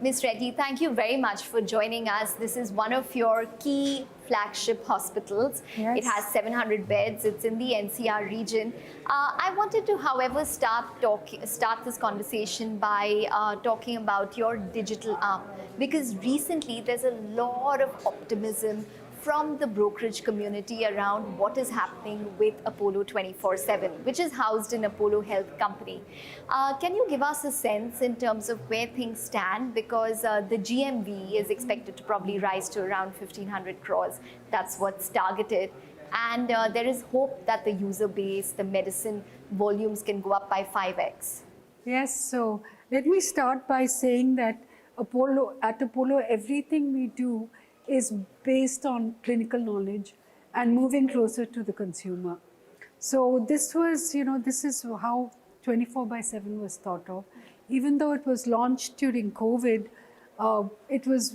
Ms. Reddy, thank you very much for joining us. This is one of your key flagship hospitals. Yes. It has 700 beds. It's in the NCR region. I wanted to, however, start this conversation by talking about your digital arm, because recently there's a lot of optimism from the brokerage community around what is happening with Apollo 24/7, which is housed in Apollo Health Company. Can you give us a sense in terms of where things stand? Because the GMV is expected to probably rise to around 1,500 crores. That's what's targeted. And there is hope that the user base, the medicine volumes can go up by 5x. Yes, so let me start by saying that at Apollo, everything we do is based on clinical knowledge and moving closer to the consumer. So this was, this is how 24/7 was thought of. Even though it was launched during COVID,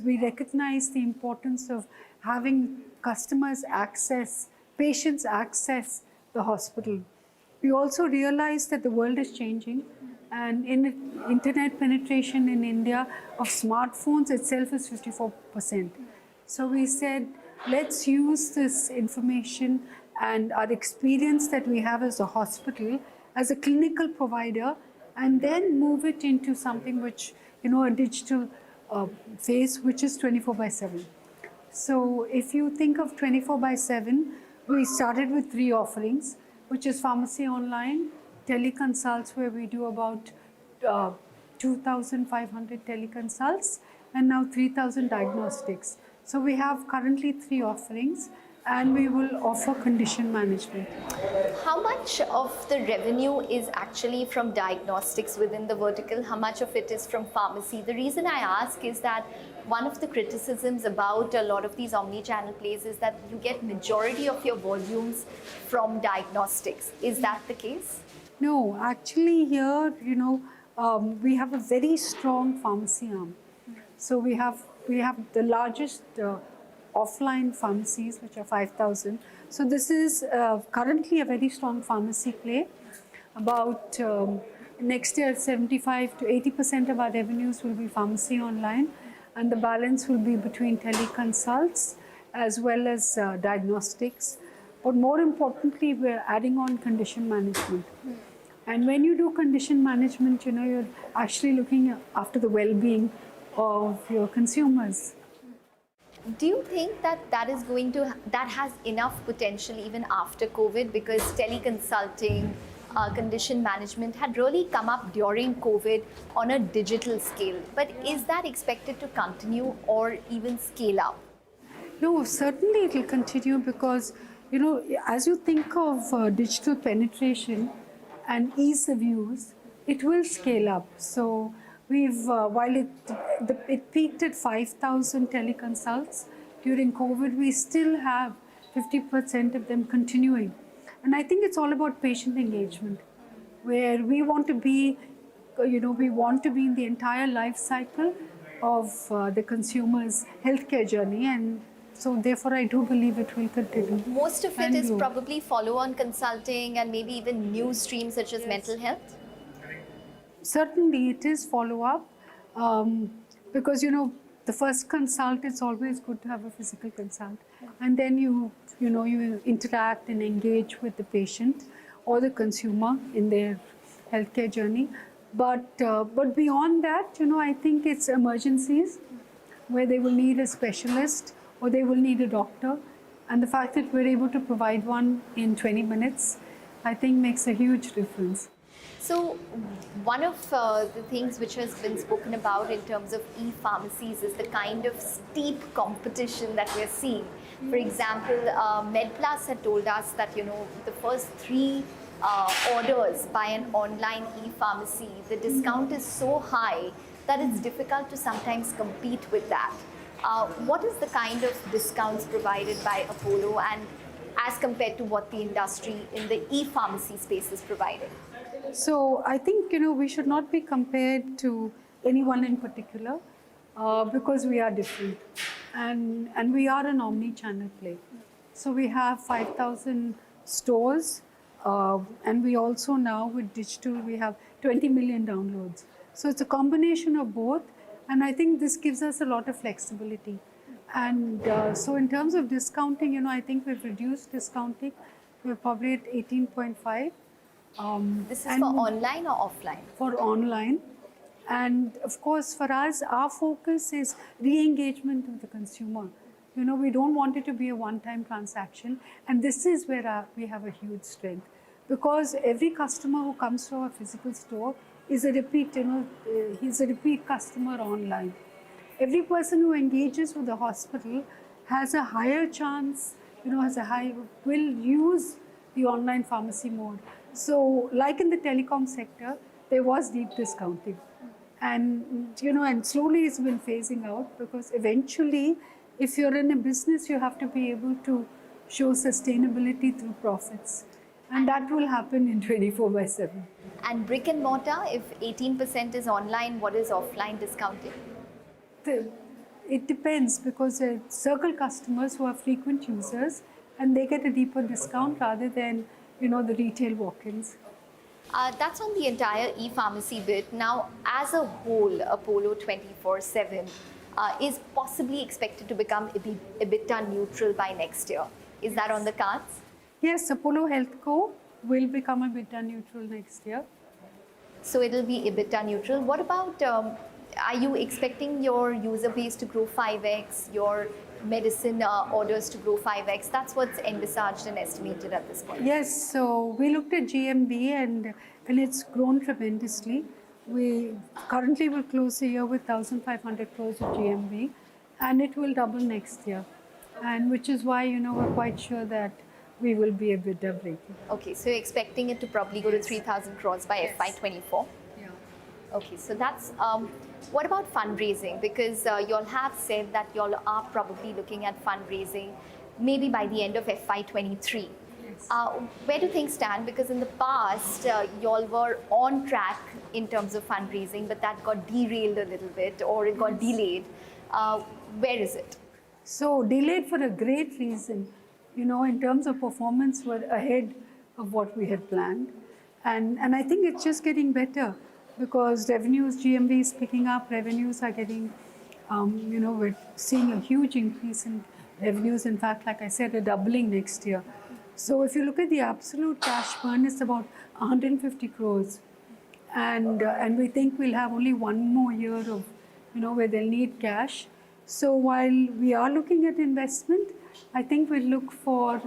we recognized the importance of having patients access the hospital. We also realized that the world is changing, and internet penetration in India of smartphones itself is 54%. So we said, let's use this information and our experience that we have as a hospital, as a clinical provider, and then move it into something which, a digital phase, which is 24/7. So if you think of 24/7, we started with 3 offerings, which is pharmacy online, teleconsults, where we do about 2,500 teleconsults, and now 3,000 diagnostics. So we have currently 3 offerings, and we will offer condition management. How much of the revenue is actually from diagnostics within the vertical? How much of it is from pharmacy? The reason I ask is that one of the criticisms about a lot of these omni-channel plays is that you get majority of your volumes from diagnostics. Is that the case? No, actually here, we have a very strong pharmacy arm. So we have the largest offline pharmacies, which are 5,000. So this is currently a very strong pharmacy play. About next year, 75 to 80% of our revenues will be pharmacy online, and the balance will be between teleconsults as well as diagnostics. But more importantly, we're adding on condition management. And when you do condition management, you're actually looking after the well-being of your consumers. Do you think that that has enough potential even after COVID? Because teleconsulting, condition management had really come up during COVID on a digital scale. But is that expected to continue or even scale up? No, certainly it will continue because, as you think of digital penetration and ease of use, it will scale up. So while it peaked at 5,000 teleconsults during COVID, we still have 50% of them continuing. And I think it's all about patient engagement, where we want to be, in the entire life cycle of the consumer's healthcare journey. And so therefore, I do believe it will continue. Most of it is probably follow-on consulting and maybe even new streams such as mental health? Certainly, it is follow-up because, the first consult, it's always good to have a physical consult. And then you interact and engage with the patient or the consumer in their healthcare journey. But beyond that, I think it's emergencies where they will need a specialist or they will need a doctor. And the fact that we're able to provide one in 20 minutes, I think makes a huge difference. So one of the things which has been spoken about in terms of e-pharmacies is the kind of steep competition that we're seeing. For example, MedPlus had told us that, the first 3 orders by an online e-pharmacy, the discount is so high that it's difficult to sometimes compete with that. What is the kind of discounts provided by Apollo and as compared to what the industry in the e-pharmacy space is providing? So I think, we should not be compared to anyone in particular because we are different. And we are an omni-channel play. So we have 5,000 stores and we also now with digital, we have 20 million downloads. So it's a combination of both. And I think this gives us a lot of flexibility. And so in terms of discounting, I think we've reduced discounting. We're probably at 18.5. This is for online or offline? For online. And of course, for us, our focus is re-engagement with the consumer. We don't want it to be a one-time transaction. And this is where we have a huge strength. Because every customer who comes to our physical store is a repeat, he's a repeat customer online. Every person who engages with the hospital has a higher chance, will use the online pharmacy mode. So like in the telecom sector, there was deep discounting. And, and slowly it's been phasing out, because eventually, if you're in a business, you have to be able to show sustainability through profits. And that will happen in 24/7. And brick and mortar, if 18% is online, what is offline discounting? It depends, because circle customers who are frequent users, and they get a deeper discount rather than, the retail walk-ins. That's on the entire e-pharmacy bit. Now, as a whole, Apollo 24/7 is possibly expected to become EBITDA neutral by next year. Is that on the cards? Yes, Apollo HealthCo will become EBITDA neutral next year. So it'll be EBITDA neutral. What about, are you expecting your user base to grow 5x, your medicine orders to grow 5x? That's what's envisaged and estimated at this point. Yes, so we looked at GMV and it's grown tremendously. We currently will close the year with 1,500 crores of GMV, and it will double next year. And which is why, we're quite sure that we will be EBITDA breaking. Okay, so you're expecting it to probably go to 3,000 crores by FY24? Yeah. Okay, so that's, what about fundraising? Because y'all have said that y'all are probably looking at fundraising maybe by the end of FY23. Yes. Where do things stand? Because in the past, y'all were on track in terms of fundraising, but that got derailed a little bit, or it got delayed. Where is it? So delayed for a great reason. In terms of performance, we're ahead of what we had planned. And I think it's just getting better, because revenues, GMV is picking up, revenues are getting, we're seeing a huge increase in revenues. In fact, like I said, a doubling next year. So if you look at the absolute cash burn, it's about 150 crores. And we think we'll have only one more year of, where they'll need cash. So while we are looking at investment, I think we'll look for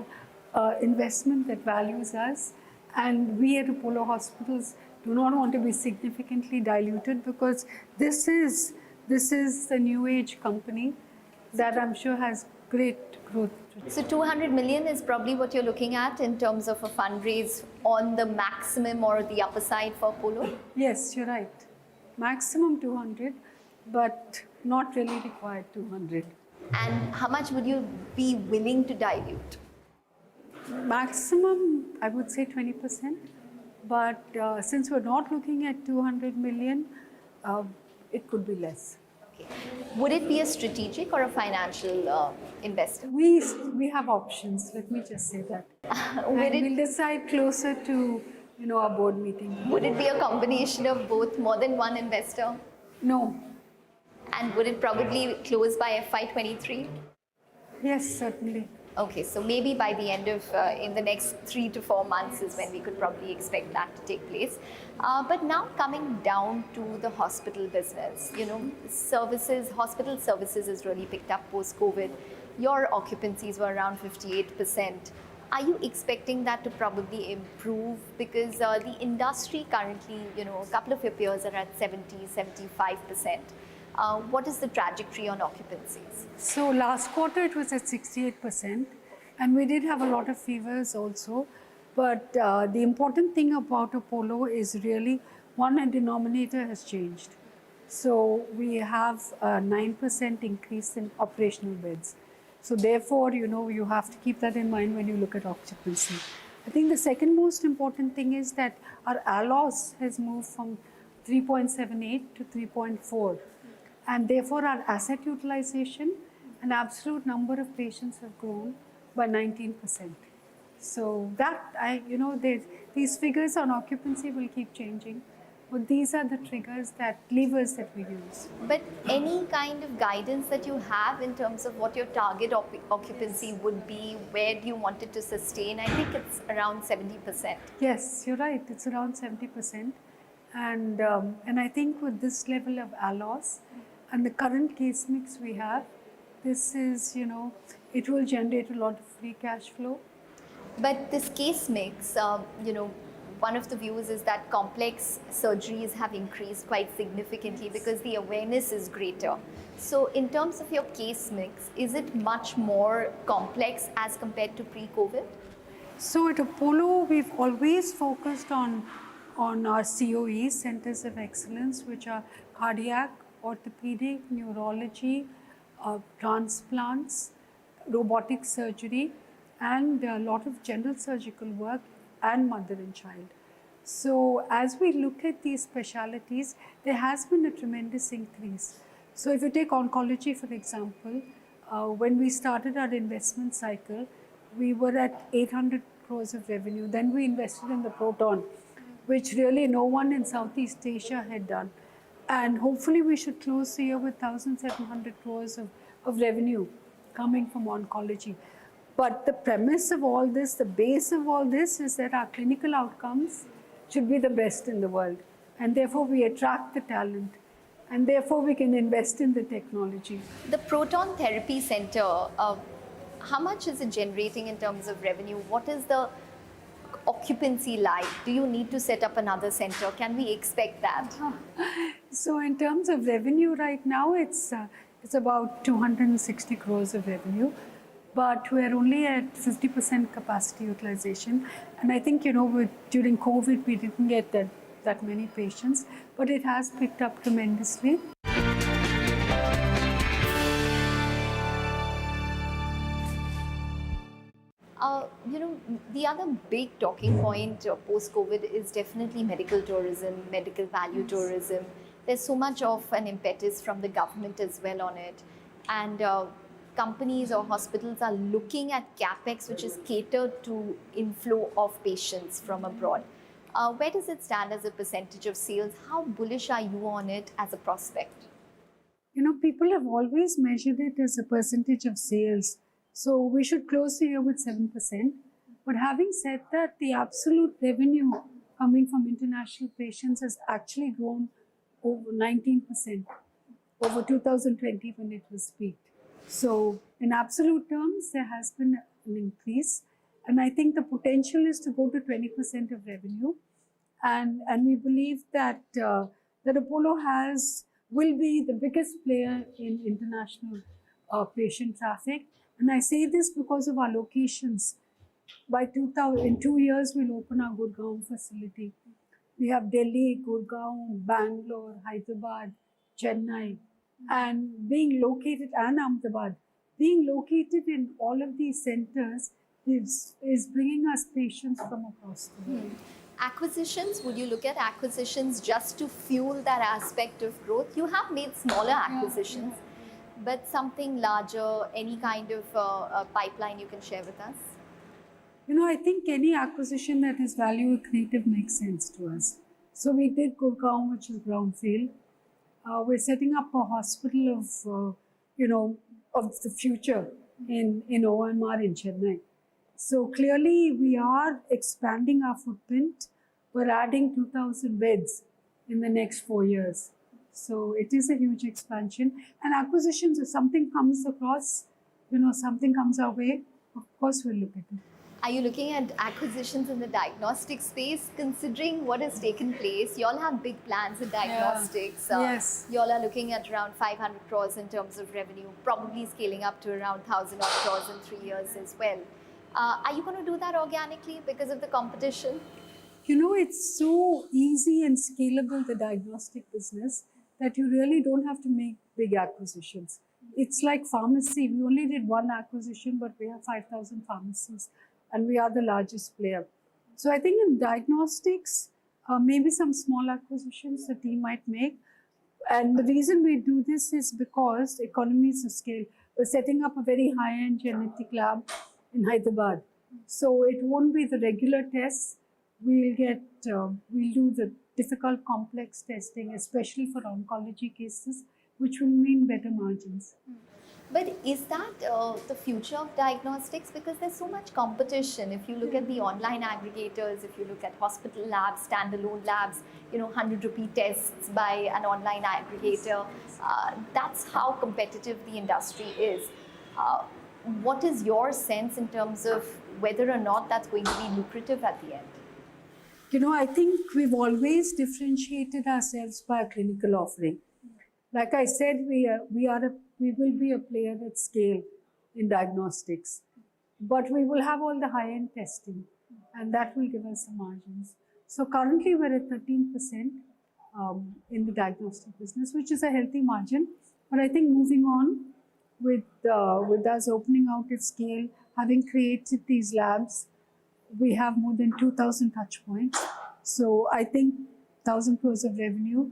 investment that values us. And we at Apollo Hospitals do not want to be significantly diluted, because this is the new age company that I'm sure has great growth. So 200 million is probably what you're looking at in terms of a fundraise on the maximum or the upper side for Apollo? Yes, you're right. Maximum 200, but not really required 200. And how much would you be willing to dilute? Maximum, I would say 20%. But since we're not looking at 200 million, it could be less. Okay. Would it be a strategic or a financial investor? We have options, let me just say that. We'll decide closer to our board meeting. Would it be a combination of both, more than one investor? No. And would it probably close by FY23? Yes, certainly. Okay, so maybe by the end of, in the next 3 to 4 months is when we could probably expect that to take place. But now coming down to the hospital business, hospital services has really picked up post-COVID. Your occupancies were around 58%. Are you expecting that to probably improve? Because the industry currently, a couple of your peers are at 70-75%. What is the trajectory on occupancies? So last quarter it was at 68%, and we did have a lot of fevers also. But the important thing about Apollo is really, one, a denominator has changed. So we have a 9% increase in operational beds. So therefore, you have to keep that in mind when you look at occupancy. I think the second most important thing is that our ALOS has moved from 3.78 to 3.4. And therefore, our asset utilization and absolute number of patients have grown by 19%. So that, these figures on occupancy will keep changing. But these are the triggers, levers that we use. But any kind of guidance that you have in terms of what your target occupancy would be, where do you want it to sustain? I think it's around 70%. Yes, you're right. It's around 70%. And I think with this level of ALOS and the current case mix we have, this is, it will generate a lot of free cash flow. But this case mix, one of the views is that complex surgeries have increased quite significantly because the awareness is greater. So in terms of your case mix, is it much more complex as compared to pre-COVID? So at Apollo, we've always focused on our COEs, Centers of Excellence, which are cardiac, orthopedic, neurology, transplants, robotic surgery, and a lot of general surgical work and mother and child. So as we look at these specialties, there has been a tremendous increase. So if you take oncology, for example, when we started our investment cycle, we were at 800 crores of revenue. Then we invested in the proton, which really no one in Southeast Asia had done. And hopefully we should close the year with 1,700 crores of revenue coming from oncology. But the premise of all this, the base of all this is that our clinical outcomes should be the best in the world. And therefore we attract the talent. And therefore we can invest in the technology. The Proton Therapy Center, how much is it generating in terms of revenue? What is the occupancy like? Do you need to set up another center? Can we expect that? So in terms of revenue right now, it's about 260 crores of revenue. But we're only at 50% capacity utilization. And I think, during COVID, we didn't get that many patients, but it has picked up tremendously. The other big talking point post-COVID is definitely medical tourism, medical value tourism. There's so much of an impetus from the government as well on it. And companies or hospitals are looking at capex which is catered to inflow of patients from abroad. Where does it stand as a percentage of sales? How bullish are you on it as a prospect? People have always measured it as a percentage of sales. So we should close the year with 7%. But having said that, the absolute revenue coming from international patients has actually grown over 19% over 2020 when it was peaked. So in absolute terms, there has been an increase. And I think the potential is to go to 20% of revenue. And we believe that that Apollo will be the biggest player in international patient traffic. And I say this because of our locations. In 2 years, we'll open our Gurgaon facility. We have Delhi, Gurgaon, Bangalore, Hyderabad, Chennai, and Ahmedabad. Being located in all of these centers is bringing us patients from across the world. Acquisitions, would you look at acquisitions just to fuel that aspect of growth? You have made smaller acquisitions, but something larger, any kind of pipeline you can share with us? I think any acquisition that is value accretive makes sense to us. So we did Gurgaon, which is brownfield. We're setting up a hospital of the future in OMR in Chennai. So clearly we are expanding our footprint. We're adding 2,000 beds in the next 4 years. So it is a huge expansion. And acquisitions, if something comes across, something comes our way, of course we'll look at it. Are you looking at acquisitions in the diagnostic space? Considering what has taken place, you all have big plans in diagnostics. Yes. You all are looking at around 500 crores in terms of revenue, probably scaling up to around 1,000 odd crores in 3 years as well. Are you going to do that organically because of the competition? It's so easy and scalable, the diagnostic business, that you really don't have to make big acquisitions. It's like pharmacy. We only did one acquisition, but we have 5,000 pharmacies. And we are the largest player. So I think in diagnostics, maybe some small acquisitions the team might make. And the reason we do this is because economies of scale. We're setting up a very high-end genetic lab in Hyderabad. So it won't be the regular tests. We'll do the difficult, complex testing, especially for oncology cases, which will mean better margins. But is that the future of diagnostics? Because there's so much competition. If you look at the online aggregators, if you look at hospital labs, standalone labs, 100 rupee tests by an online aggregator, that's how competitive the industry is. What is your sense in terms of whether or not that's going to be lucrative at the end? I think we've always differentiated ourselves by a clinical offering. Like I said, we will be a player at scale in diagnostics, but we will have all the high-end testing, and that will give us the margins. So currently we're at 13% in the diagnostic business, which is a healthy margin. But I think moving on with us opening out at scale, having created these labs, we have more than 2,000 touch points. So I think 1,000 crores of revenue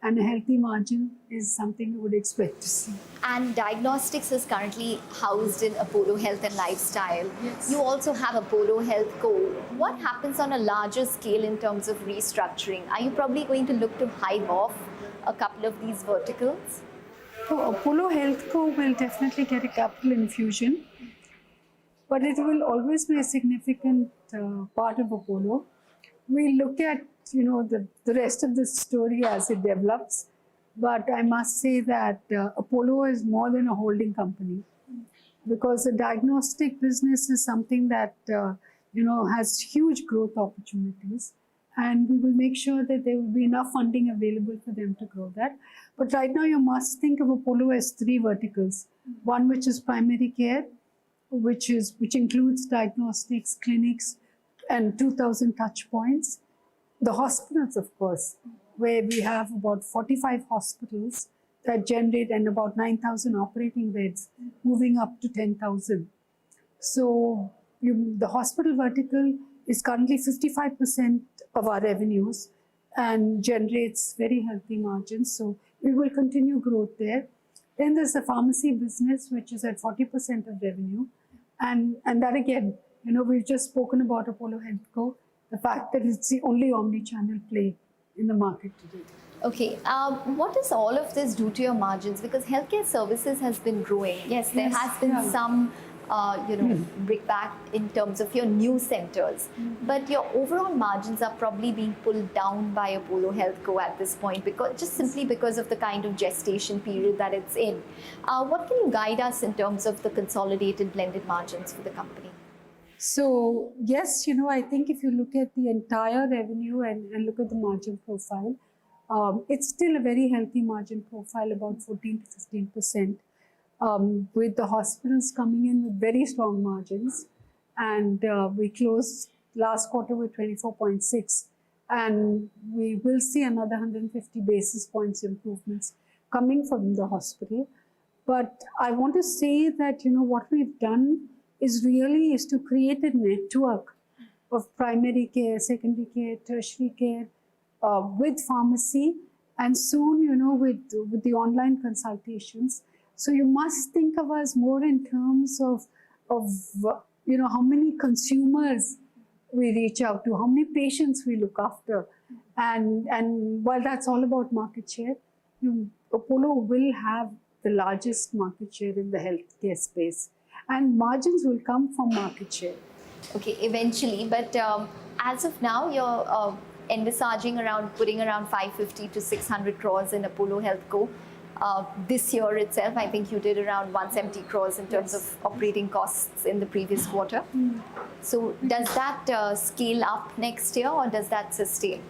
and a healthy margin is something you would expect to see. And diagnostics is currently housed in Apollo Health and Lifestyle. Yes. You also have Apollo HealthCo. What happens on a larger scale in terms of restructuring? Are you probably going to look to hive off a couple of these verticals? So Apollo HealthCo will definitely get a capital infusion, but it will always be a significant part of Apollo. We look at the rest of the story as it develops, but I must say that Apollo is more than a holding company, because the diagnostic business is something that has huge growth opportunities, and we will make sure that there will be enough funding available for them to grow that. But right now you must think of Apollo as three verticals. One which is primary care, which includes diagnostics, clinics, and 2,000 touch points. The hospitals, of course, where we have about 45 hospitals that generate, and about 9,000 operating beds, moving up to 10,000. So the hospital vertical is currently 55% of our revenues and generates very healthy margins. So we will continue growth there. Then there's the pharmacy business, which is at 40% of revenue. And that again, we've just spoken about Apollo HealthCo, the fact that it's the only omnichannel play in the market today. Okay, what does all of this do to your margins? Because healthcare services has been growing. Yes, there has been some, brickback in terms of your new centers. But your overall margins are probably being pulled down by Apollo HealthCo at this point, simply because of the kind of gestation period that it's in. What can you guide us in terms of the consolidated blended margins for the company? So yes, I think if you look at the entire revenue and look at the margin profile, it's still a very healthy margin profile, about 14 to 15%, with the hospitals coming in with very strong margins. And we closed last quarter with 24.6, and we will see another 150 basis points improvements coming from the hospital. But I want to say that, what we've done is to create a network of primary care, secondary care, tertiary care, with pharmacy, and soon, with the online consultations. So you must think of us more in terms of how many consumers we reach out to, how many patients we look after. And while that's all about market share, Apollo will have the largest market share in the healthcare space. And margins will come from market share. Okay, eventually. But as of now, you're envisaging putting around 550 to 600 crores in Apollo HealthCo. This year itself, I think you did around 170 crores in terms of operating costs in the previous quarter. So does that scale up next year, or does that sustain?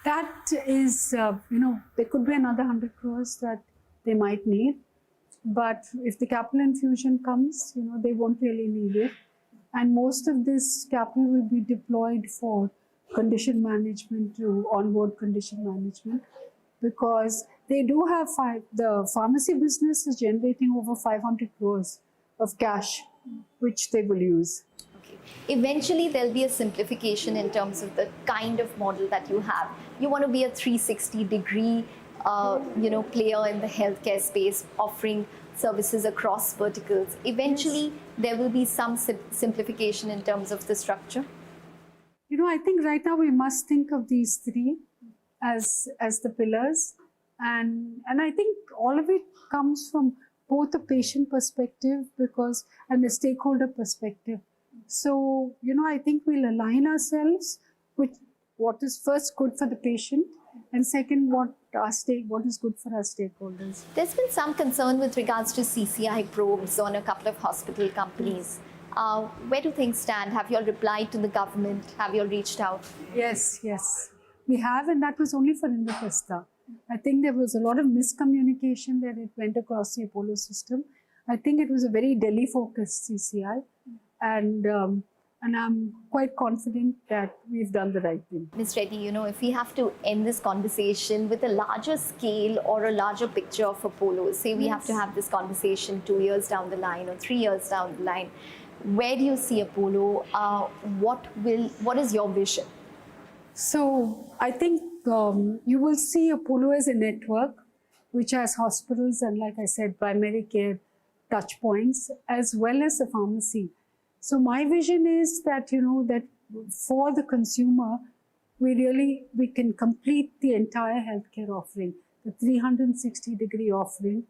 That is, there could be another 100 crores that they might need. But if the capital infusion comes, they won't really need it. And most of this capital will be deployed for condition management, to onboard condition management, because they do have the pharmacy business is generating over 500 crores of cash, which they will use. Okay. Eventually, there'll be a simplification in terms of the kind of model that you have. You want to be a 360-degree player in the healthcare space, offering services across verticals. Eventually, there will be some simplification in terms of the structure. I think right now we must think of these three as the pillars, and I think all of it comes from both a patient perspective and a stakeholder perspective. So I think we'll align ourselves with what is first good for the patient, and second what is good for our stakeholders. There's been some concern with regards to CCI probes on a couple of hospital companies. Where do things stand? Have you all replied to the government? Have you all reached out? Yes, we have, and that was only for Indraprastha. I think there was a lot of miscommunication that it went across the Apollo system. I think it was a very Delhi-focused CCI, and I'm quite confident that we've done the right thing. Ms. Reddy, if we have to end this conversation with a larger scale or a larger picture of Apollo, say we have to have this conversation 2 years down the line or 3 years down the line, where do you see Apollo? What is your vision? So I think you will see Apollo as a network which has hospitals and, like I said, primary care touch points as well as a pharmacy. So my vision is that that for the consumer, we can complete the entire healthcare offering, the 360-degree offering.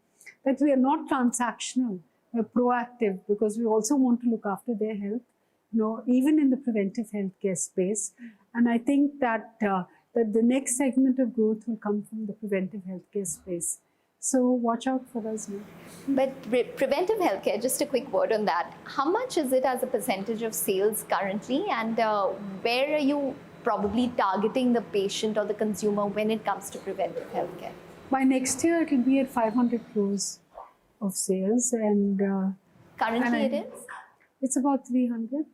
That we are not transactional, we're proactive, because we also want to look after their health, even in the preventive healthcare space. And I think that that the next segment of growth will come from the preventive healthcare space. So watch out for us now. But preventive healthcare, just a quick word on that. How much is it as a percentage of sales currently, and where are you probably targeting the patient or the consumer when it comes to preventive healthcare? By next year, it will be at 500 crores of sales, and currently it is? It's about 300.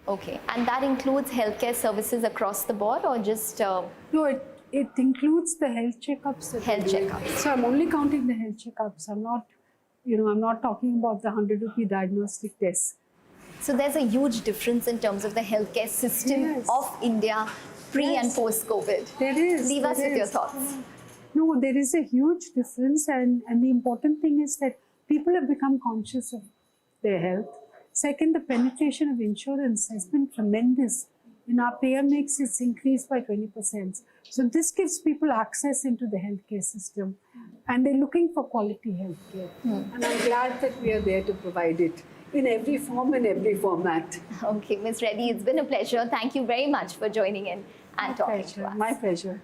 Okay, and that includes healthcare services across the board, or just? No, it includes the health checkups. Health checkups. So I'm only counting the health checkups. I'm not talking about the 100-rupee diagnostic tests. So there's a huge difference in terms of the healthcare system of India pre and post COVID. There is. Leave us with your thoughts. No, there is a huge difference, and the important thing is that people have become conscious of their health. Second, the penetration of insurance has been tremendous. In our payer mix, it's increased by 20%. So this gives people access into the healthcare system, and they're looking for quality healthcare. And I'm glad that we are there to provide it in every form and every format. Okay, Ms. Reddy, it's been a pleasure. Thank you very much for joining in and talking to us. My pleasure.